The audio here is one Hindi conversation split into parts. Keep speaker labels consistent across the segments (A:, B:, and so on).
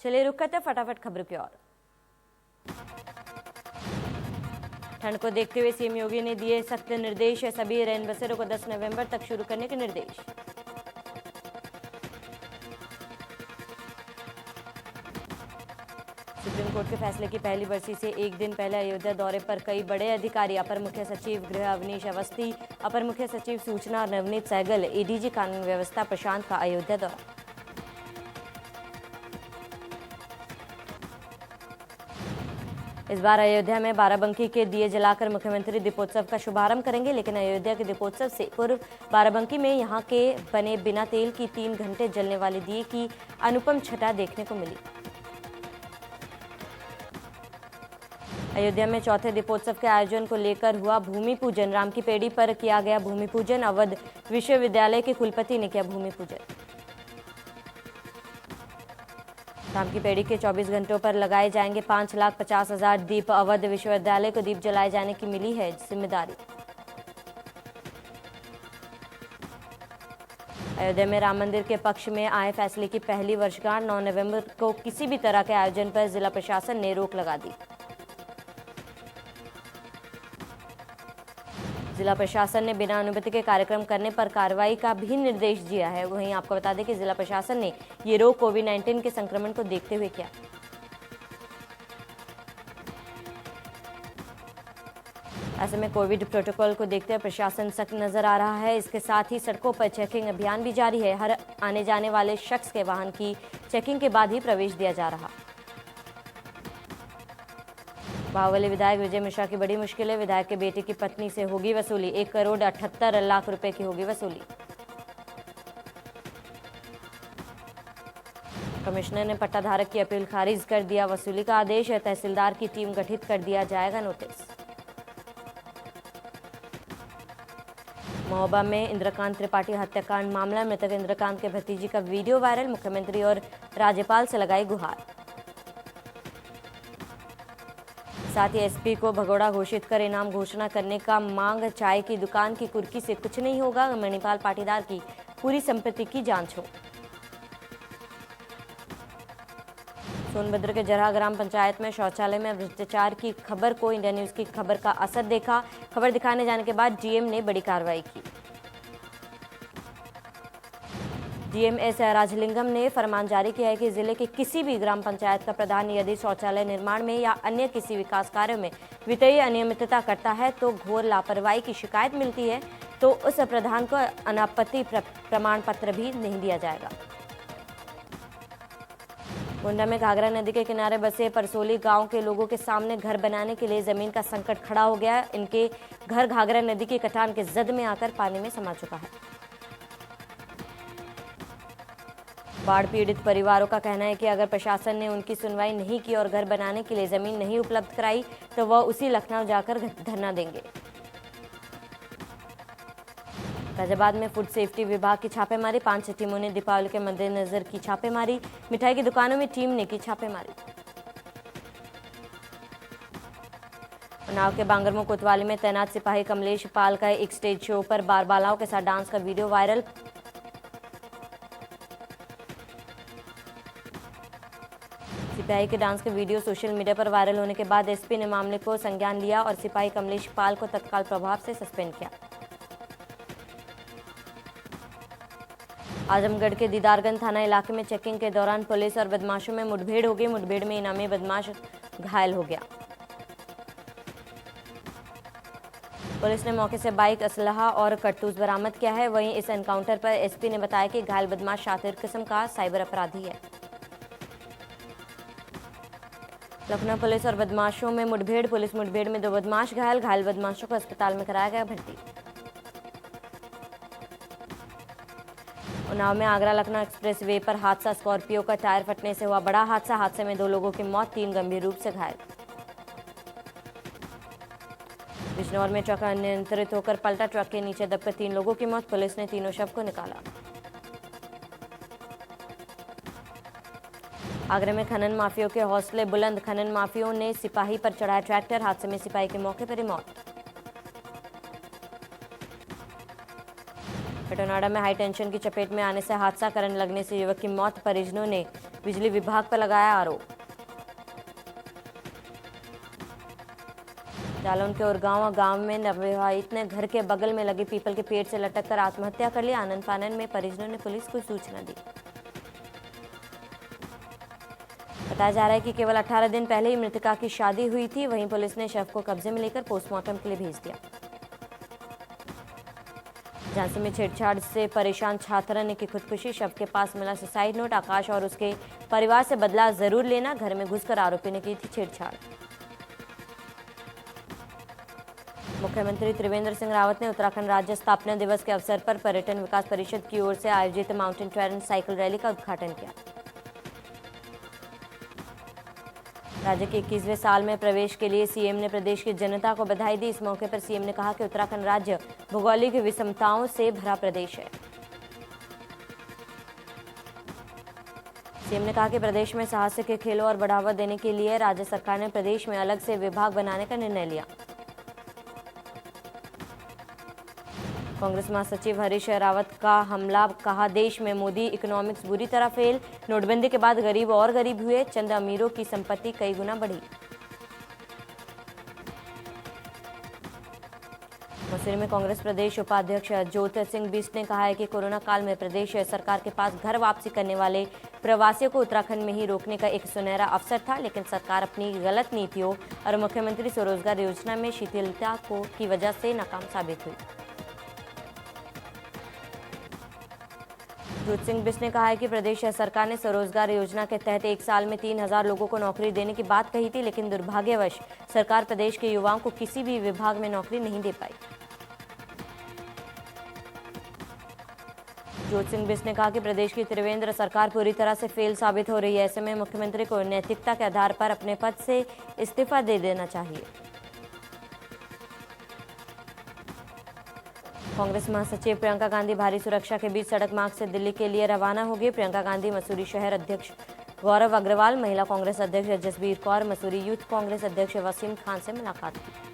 A: चलिए रुक करते फटाफट खबरों की ओर। ठंड को देखते हुए सीएम योगी ने दिए सख्त निर्देश, सभी रैन बसेरों को 10 नवंबर तक शुरू करने के निर्देश। सुप्रीम कोर्ट के फैसले की पहली बरसी से एक दिन पहले अयोध्या दौरे पर कई बड़े अधिकारी, अपर मुख्य सचिव गृह अवनीश अवस्थी, अपर मुख्य सचिव सूचना नवनीत सहगल, एडीजी कानून व्यवस्था प्रशांत का अयोध्या दौरा। इस बार अयोध्या में बाराबंकी के दिए जलाकर मुख्यमंत्री दीपोत्सव का शुभारंभ करेंगे, लेकिन अयोध्या के दीपोत्सव से पूर्व बाराबंकी में यहां के बने बिना तेल की 3 घंटे जलने वाले दिए की अनुपम छटा देखने को मिली। अयोध्या में चौथे दीपोत्सव के आयोजन को लेकर हुआ भूमि पूजन, राम की पेड़ी पर किया गया भूमि पूजन, अवध विश्वविद्यालय के कुलपति ने किया भूमि पूजन। राम की पेड़ी के 24 घंटों पर लगाए जाएंगे 5,50,000 दीप, अवध विश्वविद्यालय को दीप जलाए जाने की मिली है जिम्मेदारी। अयोध्या में राम मंदिर के पक्ष में आए फैसले की पहली वर्षगांठ 9 नवंबर को किसी भी तरह के आयोजन पर जिला प्रशासन ने रोक लगा दी। जिला प्रशासन ने बिना अनुमति के कार्यक्रम करने पर कार्रवाई का भी निर्देश दिया है। वहीं आपको बता दें कि जिला प्रशासन ने ये रोक कोविड-19 के संक्रमण को देखते हुए किया। ऐसे में कोविड प्रोटोकॉल को देखते हुए प्रशासन सख्त नजर आ रहा है। इसके साथ ही सड़कों पर चेकिंग अभियान भी जारी है। हर आने जाने वाले शख्स के वाहन की चेकिंग के बाद ही प्रवेश दिया जा रहा। बाहुबली विधायक विजय मिश्रा की बड़ी मुश्किल है। विधायक के बेटे की पत्नी से होगी वसूली, 1,78,00,000 रुपए की होगी वसूली। कमिश्नर ने पट्टाधारक की अपील खारिज कर दिया वसूली का आदेश है। तहसीलदार की टीम गठित कर दिया जाएगा नोटिस। महोबा में इंद्रकांत त्रिपाठी हत्याकांड मामला, मृतक इंद्रकांत के भतीजी का वीडियो वायरल, मुख्यमंत्री और राज्यपाल से लगाई गुहार। साथ ही एसपी को भगोड़ा घोषित कर इनाम घोषणा करने का मांग। चाय की दुकान की कुर्की से कुछ नहीं होगा, मणिपाल पाटीदार की पूरी संपत्ति की जांच हो। सोनभद्र के जरहा ग्राम पंचायत में शौचालय में भ्रष्टाचार की खबर को इंडिया न्यूज की खबर का असर देखा। खबर दिखाने जाने के बाद डीएम ने बड़ी कार्रवाई की। डीएम एस राजलिंगम ने फरमान जारी किया है कि जिले के किसी भी ग्राम पंचायत का प्रधान यदि शौचालय निर्माण में या अन्य किसी विकास कार्यों में वित्तीय अनियमितता करता है तो घोर लापरवाही की शिकायत मिलती है तो उस प्रधान को अनापत्ति प्रमाण पत्र भी नहीं दिया जाएगा। गोंडा में घाघरा नदी के किनारे बसे परसोली गांव के लोगों के सामने घर बनाने के लिए जमीन का संकट खड़ा हो गया है। इनके घर घाघरा नदी की कटान के जद में आकर पानी में समा चुका है। बाढ़ पीड़ित परिवारों का कहना है कि अगर प्रशासन ने उनकी सुनवाई नहीं की और घर बनाने के लिए जमीन नहीं उपलब्ध कराई तो वह उसी लखनऊ जाकर धरना देंगे। गाजियाबाद में फूड सेफ्टी विभाग की छापेमारी, 5 टीमों ने दीपावली के मद्देनजर की छापेमारी। मिठाई की दुकानों में टीम ने की छापेमारी। उन्नाव के बांगरमो कोतवाली में तैनात सिपाही कमलेश पाल का एक स्टेज शो पर बारबालाओं के साथ डांस का वीडियो वायरल। सिपाही के डांस के वीडियो सोशल मीडिया पर वायरल होने के बाद एसपी ने मामले को संज्ञान लिया और सिपाही कमलेश पाल को तत्काल प्रभाव से सस्पेंड किया। आजमगढ़ के दीदारगंज थाना इलाके में चेकिंग के दौरान पुलिस और बदमाशों में मुठभेड़ हो गई। मुठभेड़ में इनामी बदमाश घायल हो गया। पुलिस ने मौके से बाइक, असलहा और कारतूस बरामद किया है। वहीं इस एनकाउंटर पर एसपी ने बताया कि घायल बदमाश शातिर किस्म का साइबर अपराधी है। लखनऊ पुलिस और बदमाशों में मुठभेड़, पुलिस मुठभेड़ में 2 बदमाश घायल, घायल बदमाशों को अस्पताल में कराया गया भर्ती। उन्नाव में आगरा लखनऊ एक्सप्रेस वे पर हादसा, स्कॉर्पियो का टायर फटने से हुआ बड़ा हादसा। हादसे में 2 लोगों की मौत, 3 गंभीर रूप से घायल। बिजनौर में ट्रक अनियंत्रित होकर पलटा, ट्रक के नीचे दबकर 3 लोगों की मौत, पुलिस ने तीनों शव को निकाला। आगरा में खनन माफियों के हौसले बुलंद, खनन माफियों ने सिपाही पर चढ़ाया ट्रैक्टर, हादसे में सिपाही के मौके पर ही मौत। पेटोनाडा में हाई टेंशन की चपेट में आने से हादसा, करंट लगने से युवक की मौत, परिजनों ने बिजली विभाग पर लगाया आरोप। जालौन के उरगांव गांव में नवविवाहित ने घर के बगल में लगे पीपल के पेड़ से लटक कर आत्महत्या कर ली। आनंद फानन में परिजनों ने पुलिस को सूचना दी। बताया जा रहा है कि केवल 18 दिन पहले ही मृतका की शादी हुई थी। वहीं पुलिस ने शव को कब्जे में लेकर पोस्टमार्टम के लिए भेज दिया। झांसी में छेड़छाड़ से परेशान छात्रा ने की खुदकुशी। शव के पास मिला सुसाइड नोट। आकाश और उसके परिवार से बदला जरूर लेना, घर में घुसकर आरोपी ने की थी छेड़छाड़। मुख्यमंत्री त्रिवेंद्र सिंह रावत ने उत्तराखंड राज्य स्थापना दिवस के अवसर पर पर्यटन विकास परिषद की ओर से आयोजित माउंटेन ट्रेन साइकिल रैली का उद्घाटन किया। राज्य के 21वें साल में प्रवेश के लिए सीएम ने प्रदेश की जनता को बधाई दी। इस मौके पर सीएम ने कहा कि उत्तराखंड राज्य भौगोलिक विषमताओं से भरा प्रदेश है। सीएम ने कहा कि प्रदेश में साहसिक खेलों और बढ़ावा देने के लिए राज्य सरकार ने प्रदेश में अलग से विभाग बनाने का निर्णय लिया। कांग्रेस महासचिव हरीश रावत का हमला, कहा देश में मोदी इकोनॉमिक्स बुरी तरह फेल। नोटबंदी के बाद गरीब और गरीब हुए, चंद अमीरों की संपत्ति कई गुना बढ़ी। मसूरी में कांग्रेस प्रदेश उपाध्यक्ष ज्योति सिंह बिष्ट ने कहा है कि कोरोना काल में प्रदेश सरकार के पास घर वापसी करने वाले प्रवासियों को उत्तराखंड में ही रोकने का एक सुनहरा अवसर था, लेकिन सरकार अपनी गलत नीतियों और मुख्यमंत्री स्वरोजगार योजना में शिथिलता की वजह से नाकाम साबित हुई। ज्योति सिंह बिष्ट ने कहा है कि प्रदेश सरकार ने स्वरोजगार योजना के तहत 1 साल में 3000 लोगों को नौकरी देने की बात कही थी, लेकिन दुर्भाग्यवश सरकार प्रदेश के युवाओं को किसी भी विभाग में नौकरी नहीं दे पाई। ज्योति सिंह बिष्ट ने कहा कि प्रदेश की त्रिवेंद्र सरकार पूरी तरह से फेल साबित हो रही है। ऐसे में मुख्यमंत्री को नैतिकता के आधार पर अपने पद से इस्तीफा दे देना चाहिए। कांग्रेस महासचिव प्रियंका गांधी भारी सुरक्षा के बीच सड़क मार्ग से दिल्ली के लिए रवाना होगी। प्रियंका गांधी मसूरी शहर अध्यक्ष गौरव अग्रवाल, महिला कांग्रेस अध्यक्ष जसबीर कौर, मसूरी यूथ कांग्रेस अध्यक्ष वसीम खान से मुलाकात की।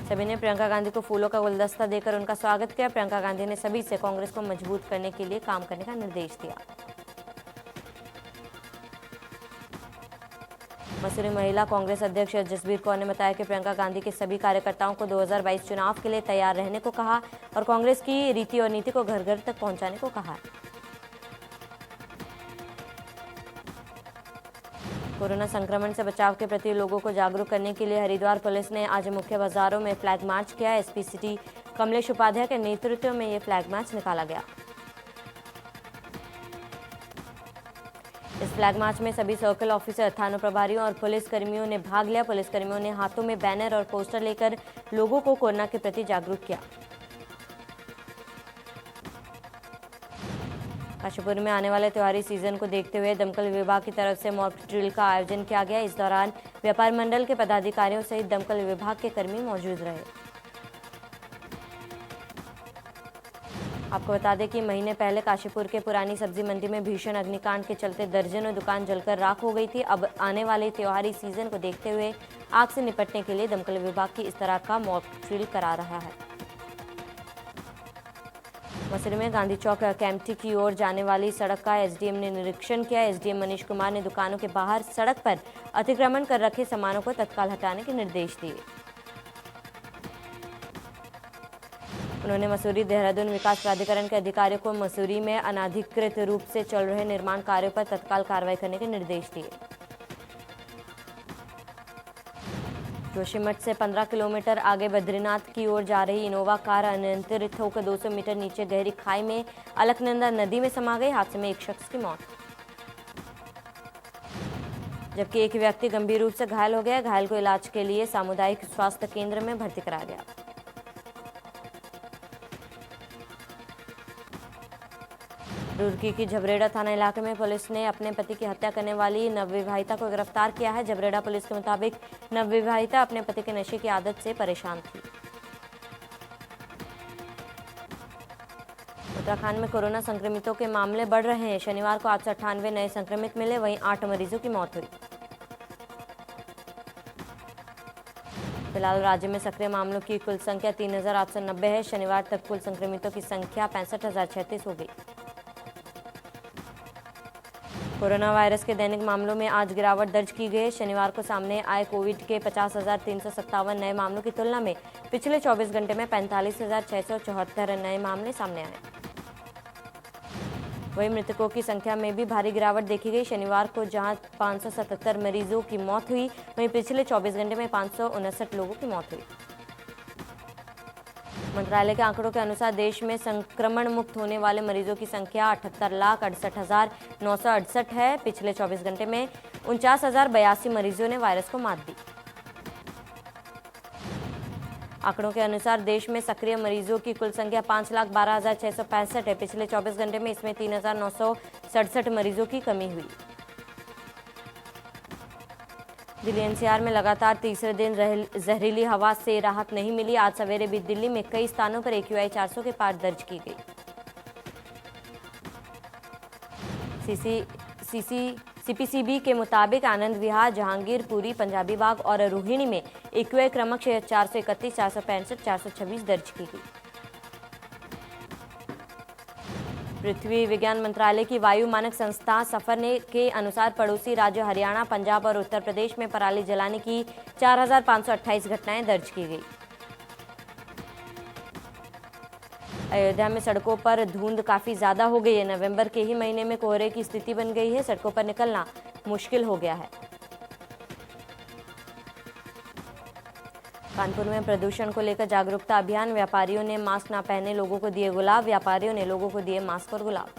A: सभी ने प्रियंका गांधी को फूलों का गुलदस्ता देकर उनका स्वागत किया। प्रियंका गांधी ने सभी से कांग्रेस को मजबूत करने के लिए काम करने का निर्देश दिया। मसूरी महिला कांग्रेस अध्यक्ष जसबीर कौर ने बताया कि प्रियंका गांधी के सभी कार्यकर्ताओं को 2022 चुनाव के लिए तैयार रहने को कहा और कांग्रेस की रीति और नीति को घर घर तक पहुंचाने को कहा। कोरोना संक्रमण से बचाव के प्रति लोगों को जागरूक करने के लिए हरिद्वार पुलिस ने आज मुख्य बाजारों में फ्लैग मार्च किया। एसपी सिटी कमलेश उपाध्याय के नेतृत्व में ये फ्लैग मार्च निकाला गया। इस फ्लैग मार्च में सभी सर्कल ऑफिसर, थाना प्रभारियों और पुलिस कर्मियों ने भाग लिया। पुलिस कर्मियों ने हाथों में बैनर और पोस्टर लेकर लोगों को कोरोना के प्रति जागरूक किया। काशीपुर में आने वाले त्योहारी सीजन को देखते हुए दमकल विभाग की तरफ से मॉक ड्रिल का आयोजन किया गया। इस दौरान व्यापार मंडल के पदाधिकारियों सहित दमकल विभाग के कर्मी मौजूद रहे। आपको बता दें कि महीने पहले काशीपुर के पुरानी सब्जी मंडी में भीषण अग्निकांड के चलते दर्जनों दुकान जलकर राख हो गई थी। अब आने वाले त्योहारी सीजन को देखते हुए आग से निपटने के लिए दमकल विभाग की इस तरह का मॉक ड्रिल करा रहा है। मसूरी में गांधी चौक कैंपटी की ओर जाने वाली सड़क का एसडीएम ने निरीक्षण किया। एसडीएम मनीष कुमार ने दुकानों के बाहर सड़क पर अतिक्रमण कर रखे सामानों को तत्काल हटाने के निर्देश दिए। उन्होंने मसूरी देहरादून विकास प्राधिकरण के अधिकारियों को मसूरी में अनाधिकृत रूप से चल रहे निर्माण कार्यों पर तत्काल कार्रवाई करने के निर्देश दिए। जोशीमठ से 15 किलोमीटर आगे बद्रीनाथ की ओर जा रही इनोवा कार अनियंत्रित होकर 200 मीटर नीचे गहरी खाई में अलकनंदा नदी में समा गई। हादसे में एक शख्स की मौत, जबकि एक व्यक्ति गंभीर रूप से घायल हो गया। घायल को इलाज के लिए सामुदायिक स्वास्थ्य केंद्र में भर्ती कराया गया। रुड़की की झबरेड़ा थाना इलाके में पुलिस ने अपने पति की हत्या करने वाली नवविवाहिता को गिरफ्तार किया है। झबरेड़ा पुलिस के मुताबिक नवविवाहिता अपने पति के नशे की आदत से परेशान थी। उत्तराखंड में कोरोना संक्रमितों के मामले बढ़ रहे हैं। शनिवार को 898 नए संक्रमित मिले, वहीं 8 मरीजों की मौत हुई। फिलहाल राज्य में सक्रिय मामलों की कुल संख्या 3,890 है। शनिवार तक कुल संक्रमितों की संख्या 65,036 हो गई। कोरोना वायरस के दैनिक मामलों में आज गिरावट दर्ज की गई। शनिवार को सामने आए कोविड के 50,357 नए मामलों की तुलना में पिछले 24 घंटे में 45,674 नए मामले सामने आए। वहीं मृतकों की संख्या में भी भारी गिरावट देखी गई। शनिवार को जहां 577 मरीजों की मौत हुई, वहीं पिछले 24 घंटे में 559 लोगों की मौत हुई। मंत्रालय के आंकड़ों के अनुसार देश में संक्रमण मुक्त होने वाले मरीजों की संख्या 78,68,968 है। पिछले 24 घंटे में 49,082 मरीजों ने वायरस को मात दी। आंकड़ों के अनुसार देश में सक्रिय मरीजों की कुल संख्या 5,12,665 है। पिछले 24 घंटे में इसमें 3,967 मरीजों की कमी हुई। दिल्ली एनसीआर में लगातार तीसरे दिन जहरीली हवा से राहत नहीं मिली। आज सवेरे भी दिल्ली में कई स्थानों पर AQI 400 के पार दर्ज की गई। CPCB के मुताबिक आनंद विहार, जहांगीरपुरी, पंजाबी बाग और रोहिणी में AQI क्रमशः 431, 465, 426 दर्ज की गई। पृथ्वी विज्ञान मंत्रालय की वायु मानक संस्था सफर के अनुसार पड़ोसी राज्य हरियाणा, पंजाब और उत्तर प्रदेश में पराली जलाने की 4,528 घटनाएं दर्ज की गई। अयोध्या में सड़कों पर धुंध काफी ज्यादा हो गई है। नवंबर के ही महीने में कोहरे की स्थिति बन गई है। सड़कों पर निकलना मुश्किल हो गया है। कानपुर में प्रदूषण को लेकर जागरूकता अभियान। व्यापारियों ने मास्क न पहने लोगों को दिए गुलाब। व्यापारियों ने लोगों को दिए मास्क और गुलाब।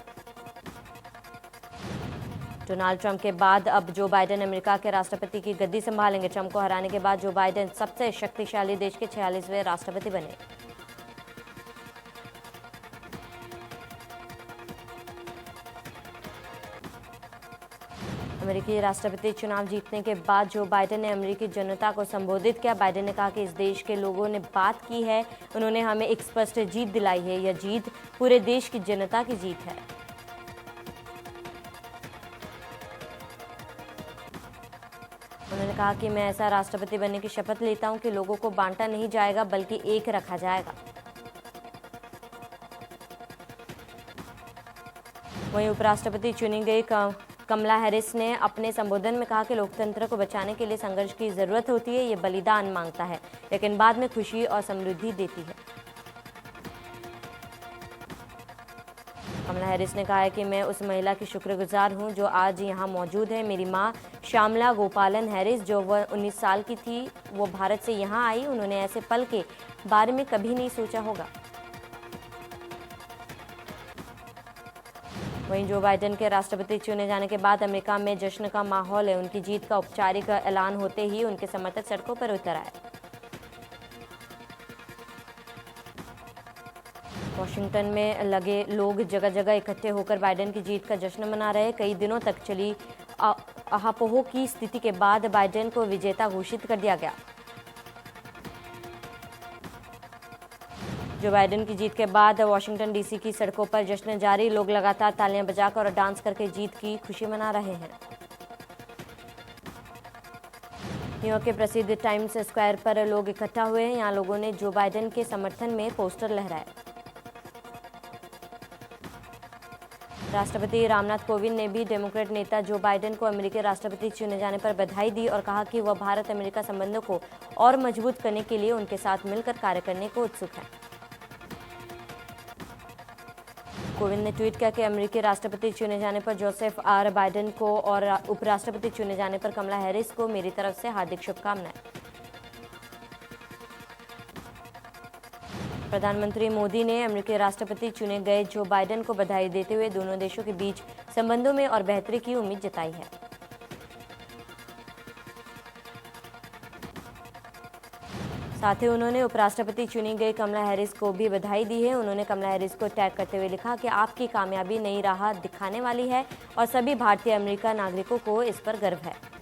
A: डोनाल्ड ट्रंप के बाद अब जो बाइडेन अमेरिका के राष्ट्रपति की गद्दी संभालेंगे। ट्रंप को हराने के बाद जो बाइडेन सबसे शक्तिशाली देश के 46वें राष्ट्रपति बने। अमेरिकी राष्ट्रपति चुनाव जीतने के बाद जो बाइडेन ने अमेरिकी जनता को संबोधित किया। बाइडेन ने कहा कि इस देश के लोगों ने बात की है, उन्होंने हमें एक स्पष्ट जीत दिलाई है। यह जीत पूरे देश की जनता की जीत है। उन्होंने कहा कि मैं ऐसा राष्ट्रपति बनने की शपथ लेता हूं कि लोगों को बांटा नहीं जाएगा बल्कि एक रखा जाएगा। वहीं उपराष्ट्रपति चुनी गई कमला हैरिस ने अपने संबोधन में कहा कि लोकतंत्र को बचाने के लिए संघर्ष की जरूरत होती है। ये बलिदान मांगता है लेकिन बाद में खुशी और समृद्धि देती है। कमला हैरिस ने कहा है कि मैं उस महिला की शुक्रगुजार हूं जो आज यहां मौजूद है। मेरी मां श्यामला गोपालन हैरिस जो वह 19 साल की थी, वो भारत से यहां आई। उन्होंने ऐसे पल के बारे में कभी नहीं सोचा होगा। वहीं जो बाइडेन के राष्ट्रपति चुने जाने के बाद अमेरिका में जश्न का माहौल है। उनकी जीत का औपचारिक ऐलान होते ही उनके समर्थक सड़कों पर उतर आए। वॉशिंगटन में लगे लोग जगह जगह इकट्ठे होकर बाइडेन की जीत का जश्न मना रहे। कई दिनों तक चली अहापोह की स्थिति के बाद बाइडेन को विजेता घोषित कर दिया गया। जो बाइडेन की जीत के बाद वाशिंगटन डीसी की सड़कों पर जश्न जारी। लोग लगातार तालियां बजाकर और डांस करके जीत की खुशी मना रहे हैं। न्यूयॉर्क के प्रसिद्ध टाइम्स स्क्वायर पर लोग इकट्ठा हुए हैं। यहां लोगों ने जो बाइडेन के समर्थन में पोस्टर लहराए। राष्ट्रपति रामनाथ कोविंद ने भी डेमोक्रेट नेता जो बाइडेन को अमेरिकी राष्ट्रपति चुने जाने पर बधाई दी और कहा कि वह भारत अमेरिका संबंधों को और मजबूत करने के लिए उनके साथ मिलकर कार्य करने को उत्सुक है। कोविंद ने ट्वीट किया कि अमेरिकी राष्ट्रपति चुने जाने पर जोसेफ आर बाइडेन को और उपराष्ट्रपति चुने जाने पर कमला हैरिस को मेरी तरफ से हार्दिक शुभकामनाएं। प्रधानमंत्री मोदी ने अमेरिकी राष्ट्रपति चुने गए जो बाइडेन को बधाई देते हुए दोनों देशों के बीच संबंधों में और बेहतरी की उम्मीद जताई है। साथ ही उन्होंने उपराष्ट्रपति चुनी गई कमला हैरिस को भी बधाई दी है। उन्होंने कमला हैरिस को टैग करते हुए लिखा कि आपकी कामयाबी नई राह दिखाने वाली है और सभी भारतीय अमेरिका नागरिकों को इस पर गर्व है।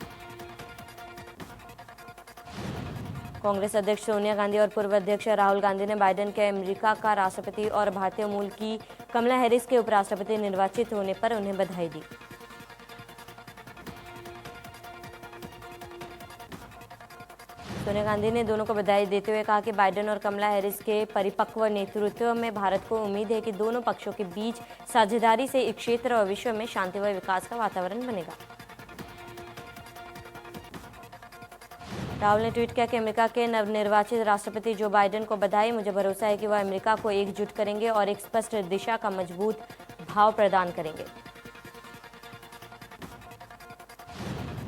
A: कांग्रेस अध्यक्ष सोनिया गांधी और पूर्व अध्यक्ष राहुल गांधी ने बाइडेन के अमेरिका का राष्ट्रपति और भारतीय मूल की कमला हैरिस के उपराष्ट्रपति निर्वाचित होने पर उन्हें बधाई दी। सोनिया गांधी ने दोनों को बधाई देते हुए कहा कि बाइडेन और कमला हैरिस के परिपक्व नेतृत्व में भारत को उम्मीद है कि दोनों पक्षों के बीच साझेदारी से इस क्षेत्र और विश्व में शांति व विकास का वातावरण बनेगा। राहुल ने ट्वीट किया कि अमेरिका के नवनिर्वाचित राष्ट्रपति जो बाइडेन को बधाई। मुझे भरोसा है कि वह अमेरिका को एकजुट करेंगे और एक स्पष्ट दिशा का मजबूत भाव प्रदान करेंगे।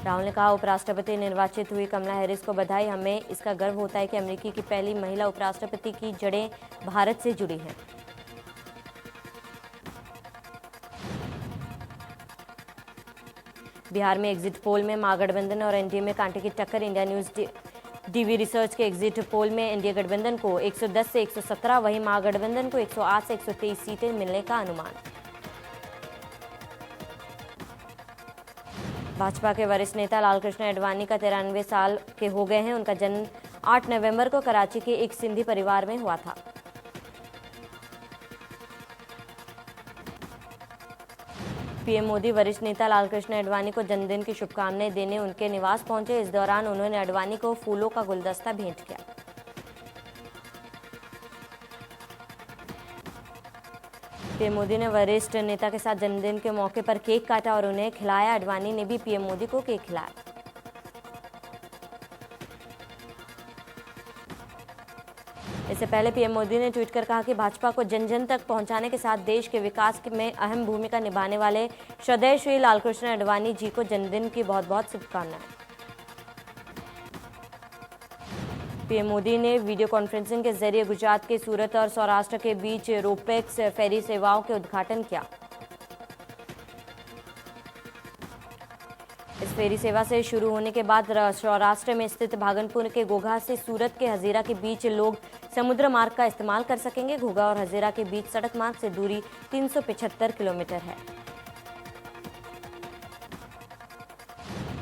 A: राहुल ने कहा, उपराष्ट्रपति निर्वाचित हुई कमला हैरिस को बधाई। हमें इसका गर्व होता है कि अमेरिका की पहली महिला उपराष्ट्रपति की जड़ें भारत से जुड़ी हैं। बिहार में एग्जिट पोल में महागठबंधन और एनडीए में कांटे की टक्कर। इंडिया न्यूज डीवी रिसर्च के एग्जिट पोल में एनडीए गठबंधन को 110 से 117, वहीं महागठबंधन को 108 से 123 सीटें मिलने का अनुमान। भाजपा के वरिष्ठ नेता लालकृष्ण आडवाणी का 93 साल के हो गए हैं। उनका जन्म 8 नवंबर को कराची के एक सिंधी परिवार में हुआ था। पीएम मोदी वरिष्ठ नेता लालकृष्ण आडवाणी को जन्मदिन की शुभकामनाएं देने उनके निवास पहुंचे। इस दौरान उन्होंने आडवाणी को फूलों का गुलदस्ता भेंट किया। पीएम मोदी ने वरिष्ठ नेता के साथ जन्मदिन के मौके पर केक काटा और उन्हें खिलाया। आडवाणी ने भी पीएम मोदी को केक खिलाया। इससे पहले पीएम मोदी ने ट्वीट कर कहा कि भाजपा को जन जन तक पहुंचाने के साथ देश के विकास में अहम भूमिका निभाने वाले श्रद्धेय श्री लालकृष्ण आडवाणी जी को जन्मदिन की बहुत बहुत शुभकामनाएं। पीएम मोदी ने वीडियो कॉन्फ्रेंसिंग के जरिए गुजरात के सूरत और सौराष्ट्र के बीच रोपेक्स फेरी सेवाओं के उद्घाटन किया। इस फेरी सेवा से शुरू होने के बाद सौराष्ट्र में स्थित भागलपुर के घोघा से सूरत के हजीरा के बीच लोग समुद्र मार्ग का इस्तेमाल कर सकेंगे। घोघा और हजीरा के बीच सड़क मार्ग से दूरी 375 किलोमीटर है।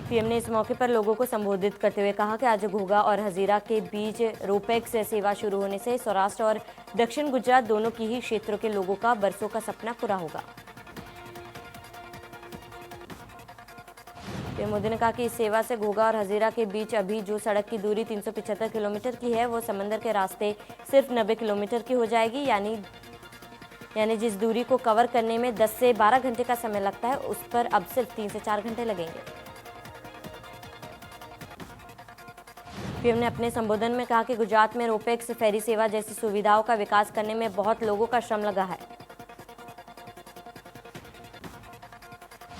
A: पीएम ने इस मौके पर लोगों को संबोधित करते हुए कहा कि आज घोघा और हजीरा के बीच रोपेक्स सेवा शुरू होने से सौराष्ट्र और दक्षिण गुजरात दोनों की ही क्षेत्रों के लोगों का बरसों का सपना पूरा होगा। पीएम मोदी ने कहा कि इस सेवा से घोघा और हजीरा के बीच अभी जो सड़क की दूरी 375 किलोमीटर की है वो समंदर के रास्ते सिर्फ 90 किलोमीटर की हो जाएगी। यानी जिस दूरी को कवर करने में 10 से 12 घंटे का समय लगता है उस पर अब सिर्फ 3 से 4 घंटे लगेंगे। पीएम ने अपने संबोधन में कहा कि गुजरात में रोपेक्स फेरी सेवा जैसी सुविधाओं का विकास करने में बहुत लोगों का श्रम लगा है।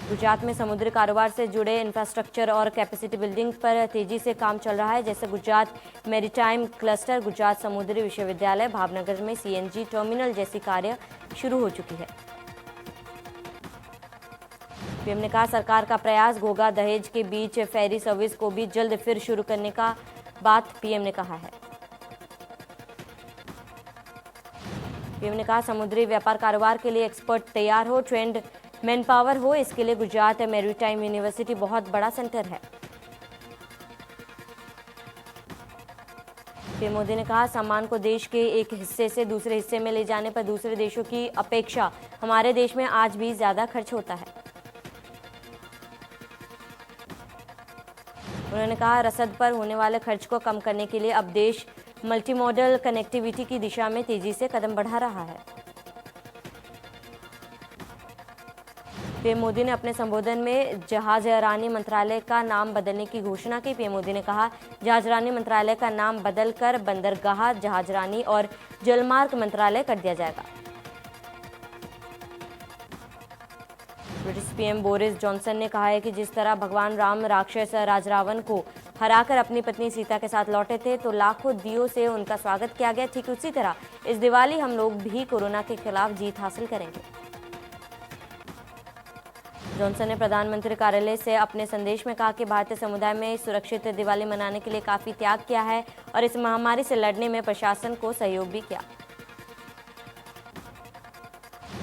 A: गुजरात में समुद्री कारोबार से जुड़े इंफ्रास्ट्रक्चर और कैपेसिटी बिल्डिंग पर तेजी से काम चल रहा है, जैसे गुजरात मैरीटाइम क्लस्टर, गुजरात समुद्री विश्वविद्यालय, भावनगर में सीएनजी टर्मिनल जैसी कार्य शुरू हो चुकी है। पीएम ने कहा, सरकार का प्रयास घोघा दहेज के बीच फेरी सर्विस को भी जल्द फिर शुरू करने का बात पीएम ने कहा है। पीएम ने कहा, समुद्री व्यापार कारोबार के लिए एक्सपर्ट तैयार हो, ट्रेंड मैन पावर हो, इसके लिए गुजरात मैरीटाइम यूनिवर्सिटी बहुत बड़ा सेंटर है। पीएम मोदी ने कहा, सामान को देश के एक हिस्से से दूसरे हिस्से में ले जाने पर दूसरे देशों की अपेक्षा हमारे देश में आज भी ज्यादा खर्च होता है। उन्होंने कहा, रसद पर होने वाले खर्च को कम करने के लिए अब देश मल्टी मॉडल कनेक्टिविटी की दिशा में तेजी से कदम बढ़ा रहा है। पीएम मोदी ने अपने संबोधन में जहाजरानी मंत्रालय का नाम बदलने की घोषणा की। पीएम मोदी ने कहा, जहाजरानी मंत्रालय का नाम बदलकर बंदरगाह, जहाजरानी और जलमार्ग मंत्रालय कर दिया जाएगा। ब्रिटिश पीएम बोरिस जॉनसन ने कहा है कि जिस तरह भगवान राम राक्षस राज रावण को हराकर अपनी पत्नी सीता के साथ लौटे थे तो लाखों दियों से उनका स्वागत किया गया, ठीक उसी तरह इस दिवाली हम लोग भी कोरोना के खिलाफ जीत हासिल करेंगे। जॉनसन ने प्रधानमंत्री कार्यालय से अपने संदेश में कहा कि भारतीय समुदाय में सुरक्षित दिवाली मनाने के लिए काफी त्याग किया है और इस महामारी से लड़ने में प्रशासन को सहयोग भी किया।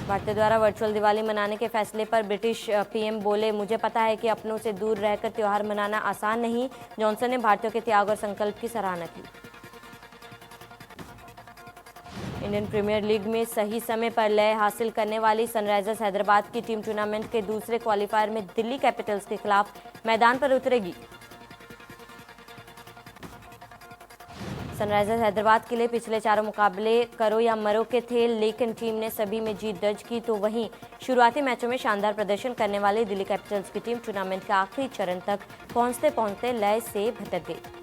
A: भारतीय द्वारा वर्चुअल दिवाली मनाने के फैसले पर ब्रिटिश पीएम बोले, मुझे पता है कि अपनों से दूर रहकर त्योहार मनाना आसान नहीं। जॉनसन ने भारतीयों के त्याग और संकल्प की सराहना की। इंडियन प्रीमियर लीग में सही समय पर लय हासिल करने वाली सनराइजर्स हैदराबाद की टीम टूर्नामेंट के दूसरे क्वालिफायर में दिल्ली कैपिटल्स के खिलाफ मैदान पर उतरेगी। सनराइजर्स हैदराबाद के लिए पिछले चारों मुकाबले करो या मरो के थे, लेकिन टीम ने सभी में जीत दर्ज की। तो वहीं शुरुआती मैचों में शानदार प्रदर्शन करने वाली दिल्ली कैपिटल्स की टीम टूर्नामेंट के आखिरी चरण तक पहुंचते पहुंचते लय से भटक गई।